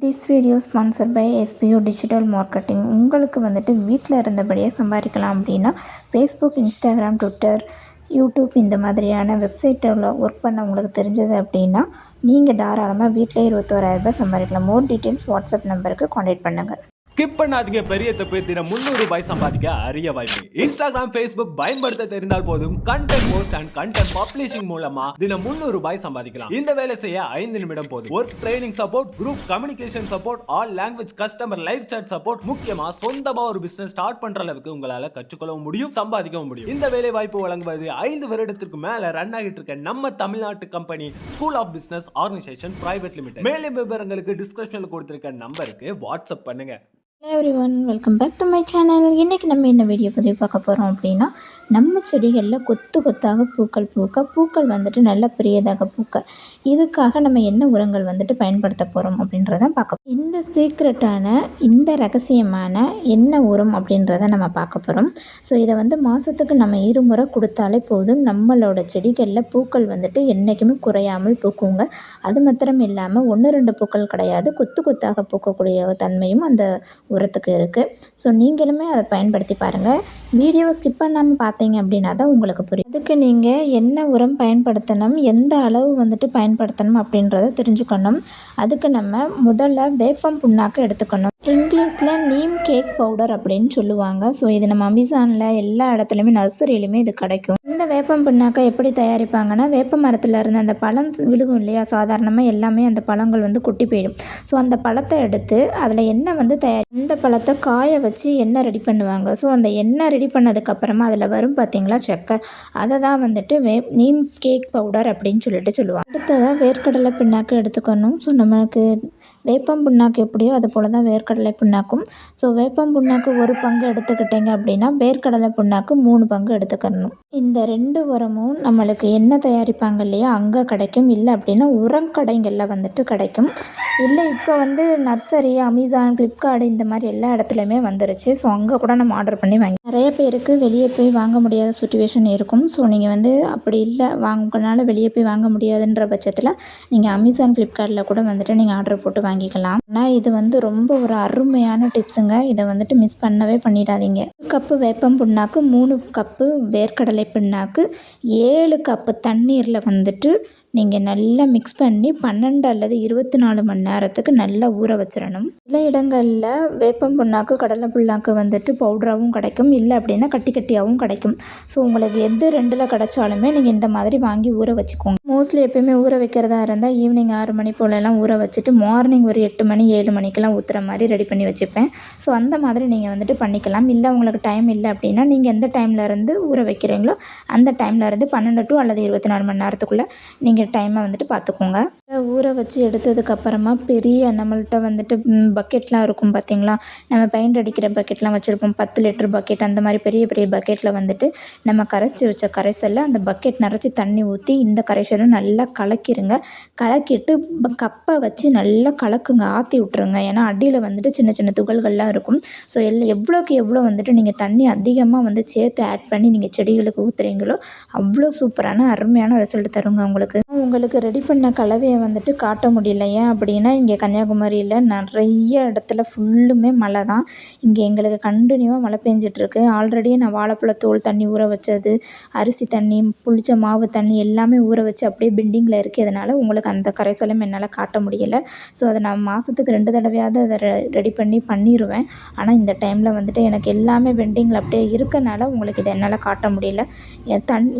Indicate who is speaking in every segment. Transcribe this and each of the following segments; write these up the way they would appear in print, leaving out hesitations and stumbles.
Speaker 1: This video sponsor by SPO digital marketing. உங்களுக்கு வந்துட்டு வீட்டில் இருந்தபடியே சம்பாதிக்கலாம் அப்படின்னா ஃபேஸ்புக், இன்ஸ்டாகிராம், ட்விட்டர், யூடியூப் இந்த மாதிரியான வெப்சைட்டில் ஒர்க் பண்ண உங்களுக்கு தெரிஞ்சது அப்படின்னா நீங்கள் தாராளமாக வீட்டிலே 21,000 ரூபாய் சம்பாதிக்கலாம். மோர் டீட்டெயில்ஸ் வாட்ஸ்அப் நம்பருக்கு கான்டாக்ட் பண்ணுங்கள்.
Speaker 2: ஸ்கிப் பண்ணாதீங்க. பெரிய தப்பு. தினம் 300 ரூபாய் சம்பாதிக்க அரிய வாய்ப்பு. இன்ஸ்டாகிராம், ஃபேஸ்புக் பயன்படுத்த தெரிந்தால் போதும் content post and content publishing மூலமா தினம் 300 ரூபாய் சம்பாதிக்கலாம். இந்த வேலை செய்ய 5 நிமிடம் போதும். Work training support, group communication support, all language customer live chat support, முக்கியமா சொந்தமா ஒரு பிசினஸ் ஸ்டார்ட் பண்ற அளவுக்கு உங்களால கற்றுக்கொள்ளவும் முடியும், சம்பாதிக்கவும் முடியும். இந்த வேலை வாய்ப்பு வழங்குவது 5 வருடத்திற்கு மேல ரன் ஆகிட்டு இருக்க நம்ம தமிழ்நாட்டு company school of business organisation private limited. மேலும் விவரங்களுக்கு டிஸ்கிரிப்ஷன்ல கொடுத்திருக்க நம்பருக்கு வாட்ஸ்அப் பண்ணுங்க.
Speaker 1: Hello everyone, welcome back to my channel. இன்றைக்கி நம்ம என்ன வீடியோ பதிவு பார்க்க போகிறோம் அப்படின்னா, நம்ம செடிகளில் கொத்து கொத்தாக பூக்கள் வந்துட்டு நல்ல பெரியதாக பூக்க இதுக்காக நம்ம என்ன உரங்கள் வந்துட்டு பயன்படுத்த போகிறோம் அப்படின்றத பார்க்க போகிறோம். இந்த சீக்ரெட்டான இந்த ரகசியமான என்ன உரம் அப்படின்றத நம்ம பார்க்க போகிறோம். ஸோ இதை வந்து மாதத்துக்கு நம்ம 2 முறை கொடுத்தாலே போதும், நம்மளோட செடிகளில் பூக்கள் வந்துட்டு என்றைக்குமே குறையாமல் பூக்குங்க. அது மாத்திரம் இல்லாமல் 1-2 பூக்கள் கிடையாது, கொத்து கொத்தாக பூக்கக்கூடிய தன்மையும் அந்த உரத்துக்கு இருக்குது. ஸோ நீங்களுமே அதை பயன்படுத்தி பாருங்கள். வீடியோவை ஸ்கிப் பண்ணாமல் பார்த்தீங்க அப்படின்னா தான் உங்களுக்கு புரியும். அதுக்கு நீங்கள் என்ன உரம் பயன்படுத்தணும், எந்த அளவு வந்துட்டு பயன்படுத்தணும் அப்படின்றத தெரிஞ்சுக்கணும். அதுக்கு நம்ம முதல்ல வேப்பம் புண்ணாக்கு எடுத்துக்கணும். இங்கிலீஷில் நீம் கேக் பவுடர் அப்படின்னு சொல்லுவாங்க. ஸோ இது நம்ம அமேசானில் எல்லா இடத்துலையுமே நர்சரியிலுமே இது கிடைக்கும். இந்த வேப்பம் புண்ணாக்கை எப்படி தயாரிப்பாங்கன்னா, வேப்ப மரத்தில் இருந்து அந்த பழம் விழுகும் இல்லையா, சாதாரணமாக எல்லாமே அந்த பழங்கள் வந்து கொட்டி போயிடும். ஸோ அந்த பழத்தை எடுத்து அதில் எண்ணெய் வந்து இந்த பழத்தை காய வச்சு எண்ணெய் ரெடி பண்ணுவாங்க. ஸோ அந்த எண்ணெய் ரெடி பண்ணதுக்கப்புறமா அதில் வரும் பார்த்திங்களா செக்கை, அதை தான் வந்துட்டு நீம் கேக் பவுடர் அப்படின்னு சொல்லுவாங்க. அடுத்ததாக வேர்க்கடலை பிண்ணாக்கு எடுத்துக்கணும். ஸோ நமக்கு வேப்பம் புண்ணாக்கு எப்படியோ அது போல் தான் வேர்க்கடலை புண்ணாக்கும். ஸோ வேப்பம் புண்ணாக்கு 1 பங்கு எடுத்துக்கிட்டிங்க அப்படின்னா வேர்க்கடலை புண்ணாக்கு 3 பங்கு எடுத்துக்கணும். இந்த 2 உரமும் நம்மளுக்கு எண்ணெய் தயாரிப்பாங்க இல்லையா அங்கே கிடைக்கும். இல்லை அப்படின்னா உரம் கடைகளில் வந்துட்டு கிடைக்கும். இல்லை இப்போ வந்து நர்சரி, அமேசான், ஃப்ளிப்கார்ட் இந்த மாதிரி எல்லா இடத்துலையுமே வந்துருச்சு. ஸோ அங்கே கூட நம்ம ஆர்டர் பண்ணி வாங்கி, நிறைய பேருக்கு வெளியே போய் வாங்க முடியாத சுச்சுவேஷன் இருக்கும். ஸோ நீங்கள் வந்து அப்படி இல்லை, வாங்கனால வெளியே போய் வாங்க முடியாதுன்ற பட்சத்தில் நீங்கள் அமேசான், ஃப்ளிப்கார்ட்டில் கூட வந்துட்டு நீங்கள் ஆர்டர் போட்டு வாங்கிக்கலாம். ஆனால் இது வந்து ரொம்ப ஒரு அருமையான டிப்ஸுங்க. இதை வந்துட்டு மிஸ் பண்ணவே பண்ணிடாதீங்க. 1 கப்பு வேப்பம் புண்ணாக்கு, 3 கப்பு வேர்க்கடலை புண்ணாக்கு, 7 கப்பு தண்ணீரில் வந்துட்டு நீங்கள் நல்லா மிக்ஸ் பண்ணி 12 அல்லது 24 மணி நேரத்துக்கு நல்லா ஊற வச்சிடணும். சில இடங்களில் வேப்பம் புண்ணாக்கு, கடலை புண்ணாக்கு வந்துட்டு பவுடராகவும் கிடைக்கும், இல்லை அப்படின்னா கட்டி கட்டியாகவும் கிடைக்கும். ஸோ உங்களுக்கு எது 2ல் கிடைச்சாலுமே நீங்கள் இந்த மாதிரி வாங்கி ஊற வச்சுக்கோங்க. மோஸ்ட்லி எப்போயுமே ஊற வைக்கிறதா இருந்தால் ஈவினிங் 6 மணி போலலாம் ஊற வச்சுட்டு மார்னிங் ஒரு 8 மணி 7 மணிக்கெல்லாம் ஊற்றுற மாதிரி ரெடி பண்ணி வச்சுப்பேன். ஸோ அந்த மாதிரி நீங்கள் வந்துட்டு பண்ணிக்கலாம். இல்லை உங்களுக்கு டைம் இல்லை அப்படின்னா நீங்கள் எந்த டைமில் இருந்து ஊற வைக்கிறீங்களோ அந்த டைமில் இருந்து 12 to அல்லது 24 மணி நேரத்துக்குள்ளே நீங்கள் டைமை வந்துட்டு பார்த்துக்கோங்க. ஊற வச்சு எடுத்ததுக்கப்புறமா பெரிய நம்மள்கிட்ட வந்துட்டு பக்கெட்லாம் இருக்கும் பார்த்திங்களா, நம்ம பெயிண்ட் அடிக்கிற பக்கெட்லாம் வச்சுருப்போம், 10 லிட்டர் பக்கெட், அந்த மாதிரி பெரிய பெரிய பக்கெட்டில் வந்துட்டு நம்ம கரைச்சி வச்ச கரைசலில் அந்த பக்கெட் நிறச்சி தண்ணி ஊற்றி இந்த கரைசலை நல்லா கலக்கிடுங்க. கலக்கிட்டு கப்பை வச்சு நல்லா கலக்குங்க, ஆற்றி விட்ருங்க. ஏன்னா அடியில் வந்துட்டு சின்ன சின்ன துகள்கள்லாம் இருக்கும். ஸோ எவ்வளோக்கு எவ்வளோ வந்துட்டு நீங்கள் தண்ணி அதிகமாக வந்து சேர்த்து ஆட் பண்ணி நீங்கள் செடிகளுக்கு ஊற்றுறீங்களோ அவ்வளோ சூப்பரான அருமையான ரிசல்ட் தருங்க. உங்களுக்கு ரெடி பண்ண கலவையை வந்துட்டு காட்ட முடியல. ஏன் அப்படின்னா இங்கே கன்னியாகுமரியில் நிறைய இடத்துல ஃபுல்லுமே மழை தான். இங்கே எங்களுக்கு கண்டினியூவாக மழை பெஞ்சிட்ருக்கு. ஆல்ரெடி நான் வாழைப்பழத்தோல் தண்ணி ஊற வச்சது, அரிசி தண்ணி, புளிச்ச மாவு தண்ணி எல்லாமே ஊற வச்சு அப்படியே பெண்டிங்கில் இருக்கிறதுனால உங்களுக்கு அந்த கரைசலும் என்னால் காட்ட முடியலை. ஸோ அதை நான் மாதத்துக்கு 2 தடவையாவது அதை ரெடி பண்ணிடுவேன். ஆனால் இந்த டைமில் வந்துட்டு எனக்கு எல்லாமே பெண்டிங்கில் அப்படியே இருக்கனால உங்களுக்கு இதை என்னால் காட்ட முடியல.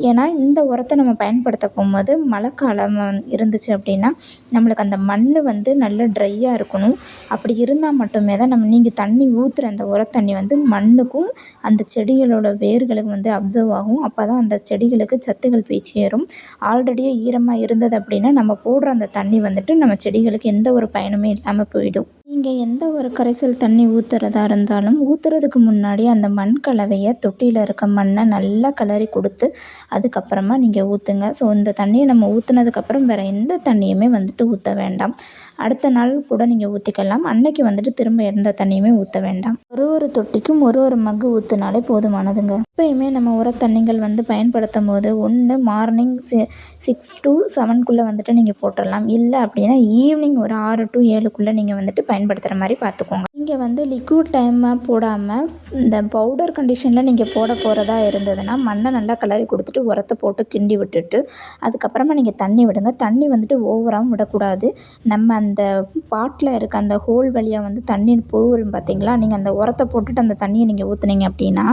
Speaker 1: ஏன்னா இந்த உரத்தை நம்ம பயன்படுத்த போகும்போது மழைக்காலம் இருந்துச்சு அப்படின்னா நம்மளுக்கு அந்த மண் வந்து நல்ல ட்ரையாக இருக்கணும். அப்படி இருந்தால் மட்டுமே தான் நீங்கள் தண்ணி ஊற்றுற அந்த உரத்தண்ணி வந்து மண்ணுக்கும் அந்த செடிகளோட வேர்களுக்கு வந்து அப்சர்வ் ஆகும். அப்போ தான் அந்த செடிகளுக்கு சத்துக்கள் போய் சேரும். ஆல்ரெடியே ஈரமாக இருந்தது அப்படின்னா நம்ம போடுற அந்த தண்ணி வந்துட்டு நம்ம செடிகளுக்கு எந்த ஒரு பயனுமே இல்லாமல் போயிடும். நீங்கள் எந்த ஒரு கரைசல் தண்ணி ஊற்றுறதா இருந்தாலும் ஊற்றுறதுக்கு முன்னாடி அந்த மண் கலவையை தொட்டியில் இருக்க மண்ணை நல்லா கிளறி கொடுத்து அதுக்கப்புறமா நீங்கள் ஊற்றுங்க. ஸோ இந்த தண்ணியை நம்ம ஊற்றுனதுக்கப்புறம் வேறு எந்த தண்ணியுமே வந்துட்டு ஊற்ற வேண்டாம். அடுத்த நாள் கூட நீங்கள் ஊற்றிக்கலாம். அன்னைக்கு வந்துட்டு திரும்ப எந்த தண்ணியுமே ஊற்ற வேண்டாம். ஒரு தொட்டிக்கும் ஒரு மக்கு ஊற்றினாலே போதுமானதுங்க. எப்பயுமே நம்ம உரத்தண்ணிகள் வந்து பயன்படுத்தும் போது ஒன்று மார்னிங் 6 to 7க்குள்ளே வந்துட்டு நீங்கள் போட்டுடலாம். இல்லை அப்படின்னா ஈவினிங் ஒரு 6 to 7க்குள்ளே நீங்கள் வந்துட்டு பயன்படுத்துகிற மாதிரி பார்த்துக்கோங்க. நீங்கள் வந்து லிக்விட் டைமாக போடாமல் இந்த பவுடர் கண்டிஷனில் நீங்கள் போட போகிறதா இருந்ததுன்னா மண்ணை நல்லா கிளறி கொடுத்துட்டு உரத்தை போட்டு கிண்டி விட்டுட்டு அதுக்கப்புறமா நீங்கள் தண்ணி விடுங்க. தண்ணி வந்துட்டு ஓவராகவும் விடக்கூடாது. நம்ம அந்த பாட்டில் இருக்க அந்த ஹோல் வழியாக வந்து தண்ணி போகும் பார்த்தீங்களா, நீங்கள் அந்த உரத்தை போட்டுட்டு அந்த தண்ணியை நீங்கள் ஊற்றுனீங்க அப்படின்னா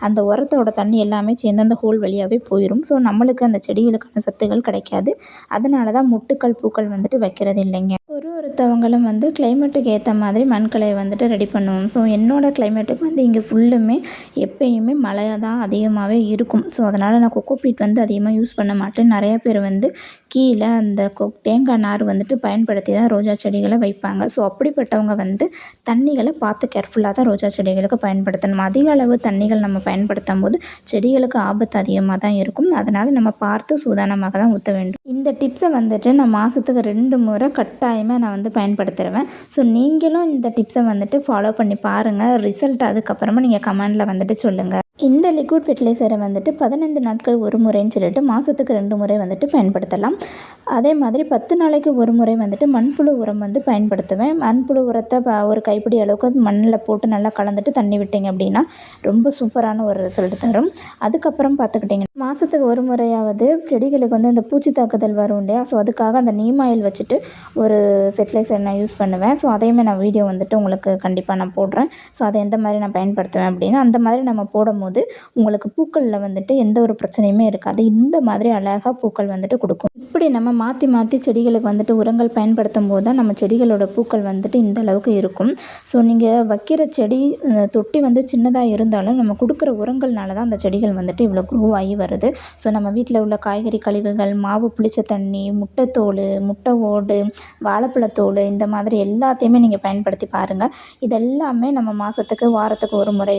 Speaker 1: அந்த உரத்தோட தண்ணி எல்லாமே சேர்ந்து அந்த ஹோல் வழியாகவே போயிடும். ஸோ நம்மளுக்கு அந்த செடிகளுக்கான சத்துக்கள் கிடைக்காது. அதனால தான் முட்டுக்கள் பூக்கள் வந்துட்டு வைக்கிறது இல்லைங்க. ஒருத்தவங்களும் வந்து கிளைமேட்டுக்கு ஏற்ற மாதிரி மண்கலையை வந்துட்டு ரெடி பண்ணுவோம். ஸோ என்னோடய கிளைமேட்டுக்கு வந்து இங்கே ஃபுல்லுமே எப்பயுமே மழை தான் அதிகமாகவே இருக்கும். ஸோ அதனால் நான் கொக்கோபீட் வந்து அதிகமாக யூஸ் பண்ண மாட்டேன். நிறைய பேர் வந்து கீழே அந்த தேங்காய் நார் வந்துட்டு பயன்படுத்தி தான் ரோஜா செடிகளை வைப்பாங்க. ஸோ அப்படிப்பட்டவங்க வந்து தண்ணிகளை பார்த்து கேர்ஃபுல்லாக தான் ரோஜா செடிகளுக்கு பயன்படுத்தணும். அதிக அளவு தண்ணிகள் நம்ம பயன்படுத்தும் போது செடிகளுக்கு ஆபத்து அதிகமாக தான் இருக்கும். அதனால் நம்ம பார்த்து சூதானமாக தான் ஊற்ற வேண்டும். இந்த டிப்ஸை வந்துட்டு நான் மாதத்துக்கு 2 முறை கட்டாயமாக நான் வந்து பயன்படுத்துவேன். ஸோ நீங்களும் இந்த டிப்ஸை வந்துட்டு ஃபாலோ பண்ணி பாருங்கள். ரிசல்ட் அதுக்கப்புறமா நீங்கள் கமெண்டில் வந்துட்டு சொல்லுங்கள். இந்த லிக்விட் ஃபெர்டிலைசரை வந்துட்டு 15 நாட்கள் ஒரு முறைன்னு சொல்லிட்டு மாதத்துக்கு 2 முறை வந்துட்டு பயன்படுத்தலாம். அதே மாதிரி 10 நாளைக்கு ஒரு முறை வந்துட்டு மண்புழு உரம் வந்து பயன்படுத்துவேன். மண்புழு உரத்தை ஒரு கைப்பிடி அளவுக்கு மண்ணில் போட்டு நல்லா கலந்துட்டு தண்ணி விட்டிங்க அப்படின்னா ரொம்ப சூப்பரான ஒரு ரிசல்ட் தரும். அதுக்கப்புறம் பார்த்துக்கிட்டிங்கன்னா மாதத்துக்கு ஒரு முறையாவது செடிகளுக்கு வந்து அந்த பூச்சி தாக்குதல் வரும் இல்லையா, ஸோ அதுக்காக அந்த நீம் ஆயில் வச்சுட்டு ஒரு ஃபெர்டிலைசர் நான் யூஸ் பண்ணுவேன். ஸோ அதையுமே நான் வீடியோ வந்துட்டு உங்களுக்கு கண்டிப்பாக நான் போடுறேன். ஸோ அதை எந்த மாதிரி நான் பயன்படுத்துவேன் அப்படின்னா அந்த மாதிரி நம்ம போடும்போது உங்களுக்கு பூக்களில் வந்துட்டு எந்த ஒரு பிரச்சனையுமே இருக்காது. இந்த மாதிரி அழகாக பூக்கள் வந்துட்டு கொடுக்கும். இப்படி நம்ம மாற்றி செடிகளுக்கு வந்துட்டு உரங்கள் பயன்படுத்தும் போது தான் நம்ம செடிகளோட பூக்கள் வந்துட்டு இந்த அளவுக்கு இருக்கும். ஸோ நீங்கள் வைக்கிற செடி தொட்டி வந்து சின்னதாக இருந்தாலும் நம்ம கொடுக்குற உரங்கள்னால தான் அந்த செடிகள் வந்துட்டு இவ்வளோ க்ரோ ஆகி வருது. ஸோ நம்ம வீட்டில் உள்ள காய்கறி கழிவுகள், மாவு புளிச்ச தண்ணி, முட்டைத்தோல், முட்டை ஓடு, வாழைப்பழத்தோல் இந்த மாதிரி எல்லாத்தையுமே நீங்கள் பயன்படுத்தி பாருங்கள். இதெல்லாமே நம்ம மாதத்துக்கு வாரத்துக்கு ஒரு முறை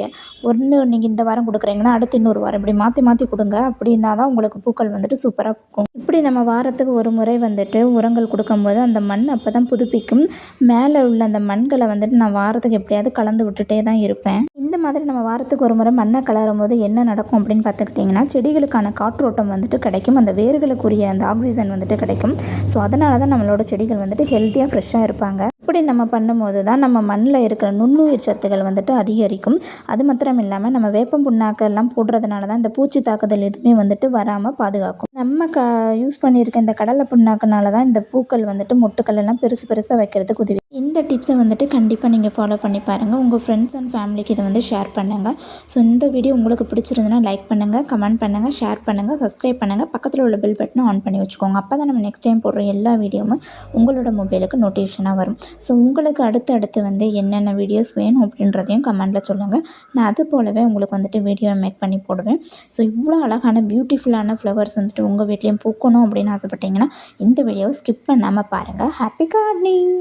Speaker 1: நீங்கள் இந்த வாரம் கொடுக்குறீங்கன்னா அடுத்து இன்னொரு வாரம் இப்படி மாற்றி கொடுங்க. அப்படின்னா தான் உங்களுக்கு பூக்கள் வந்துட்டு சூப்பராக பூக்கும். இப்படி நம்ம வாரத்துக்கு ஒரு முறை வந்துட்டு உரங்கள் கொடுக்கும்போது அந்த மண் அப்போ தான் புதுப்பிக்கும். மேலே உள்ள அந்த மண்களை வந்துட்டு நான் வாரத்துக்கு எப்படியாவது கலந்து விட்டுட்டே தான் இருப்பேன். இந்த மாதிரி நம்ம வாரத்துக்கு ஒரு முறை மண்ணை கலரும் போது என்ன நடக்கும் அப்படின்னு பார்த்துக்கிட்டிங்கன்னா செடிகளுக்கான காற்றோட்டம் வந்துட்டு கிடைக்கும். அந்த வேர்களுக்குரிய அந்த ஆக்சிஜன் வந்துட்டு கிடைக்கும். ஸோ அதனால தான் நம்மளோட செடிகள் வந்துட்டு ஹெல்த்தியாக ஃப்ரெஷ்ஷாக இருப்பாங்க. இப்படி நம்ம பண்ணும்போது தான் நம்ம மண்ணில் இருக்கிற நுண்ணுயிர் சத்துக்கள் வந்துட்டு அதிகரிக்கும். அது மாத்திரம் இல்லாமல் நம்ம வேப்பம் புண்ணாக்கெல்லாம் போடுறதுனால தான் இந்த பூச்சி தாக்குதல் எதுவுமே வந்துட்டு வராமல் பாதுகாக்கும். நம்ம யூஸ் பண்ணியிருக்க இந்த கடலை புண்ணாக்குனால தான் இந்த பூக்கள் வந்துட்டு மொட்டுக்கள் எல்லாம் பெருசாக வைக்கிறதுக்கு உதவி. இந்த டிப்ஸை வந்துட்டு கண்டிப்பாக நீங்கள் ஃபாலோ பண்ணி பாருங்கள். உங்கள் ஃப்ரெண்ட்ஸ் அண்ட் ஃபேமிலிக்கு இதை வந்து ஷேர் பண்ணுங்கள். ஸோ இந்த வீடியோ உங்களுக்கு பிடிச்சிருந்துன்னா லைக் பண்ணுங்கள், கமெண்ட் பண்ணுங்கள், ஷேர் பண்ணுங்கள், சப்ஸ்கிரைப் பண்ணுங்கள். பக்கத்தில் உள்ள பெல் பட்டனை ஆன் பண்ணி வச்சுக்கோங்க. அப்போ தான் நம்ம நெக்ஸ்ட் டைம் போடுற எல்லா வீடியோவும் உங்களோட மொபைலுக்கு நோட்டிஃபிகேஷனாக வரும். ஸோ உங்களுக்கு அடுத்து வந்து என்னென்ன வீடியோஸ் வேணும் அப்படின்றதையும் கமெண்டில் சொல்லுங்கள். நான் அது போலவே உங்களுக்கு வந்துட்டு வீடியோ மேக் பண்ணி போடுவேன். ஸோ இவ்வளோ அழகான பியூட்டிஃபுல்லான ஃப்ளவர்ஸ் வந்துட்டு உங்கள் வீட்லேயும் பூக்கணும் அப்படின்னு ஆசைப்பட்டீங்கன்னா இந்த வீடியோவை ஸ்கிப் பண்ணாமல் பாருங்கள். Happy gardening.